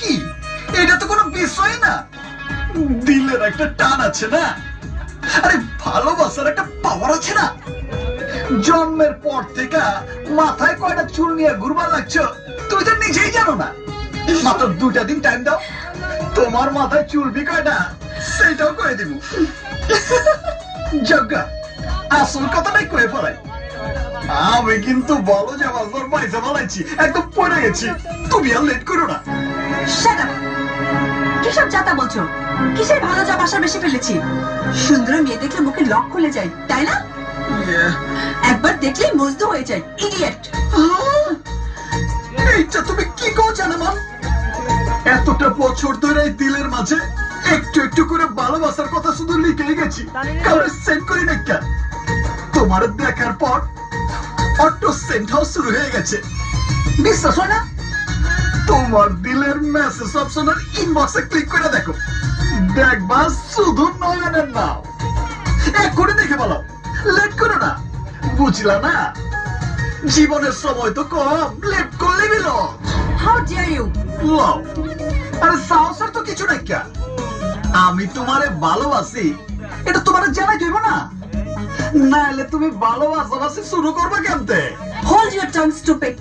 কি? এটা তো কোনো বিষয় না। দিলের একটা টান আছে না, আরে ভালোবাসার একটা পাওয়ার আছে না। জন্মের পর থেকে মাথায় কয়টা চুল নিয়ে ঘুরবার লাগছো তুই তো নিজেই জানো না। মাত্র 2টা দিন টাইম দাও, তোমার মাথায় চুলবি কয়টা সেটাও করে দিব। যজ্ঞা আসল কথাটাই কয়ে ফেলাই, আমি কিন্তু বলো যে বাজার পয়সা বলাইছি, একদম পড়ে গেছি। তুমি আর লেট করো না। Shut up! কিসব যাতা বলছো? কিসের ভালো যা বাসা বেশি ফেলেছি? সুন্দর মেয়ে দেখলে মুখে লক খুলে যায়, তাই না? একবার দেখলেই মজদু হয়ে যায়, ইডিয়েট। এইটা তুমি কি কও জানেমান? এতটা বছর ধরে এই দিলের মাঝে একটু একটু করে ভালোবাসার কথা শুধু লিখে গেছি, কাউকে সেন্ড করি না কেন? তোমার দেখার পর অটো সেন্ড হাউস শুরু হয়ে গেছে, বিশ্বাস হয় না? তোমার দিলের মেসেজ অপশনের ইনবক্সে ক্লিক করে দেখো, দেখবা শুধু নয়নের নাম। এক করে দেখে বলো, লেট করো না, বুঝলা না? জীবনের সময় তো কম, লেট করলে বিলো। How dear you! ওয়াও, আরে সাহসের তো কিছু নাই কা। আমি তোমারে ভালোবাসি এটা তোমারে জানাই দেব না, নাহলে তুমি ভালোবাসাবাসি শুরু করবে কেমতে? Hold your tongue, stupid!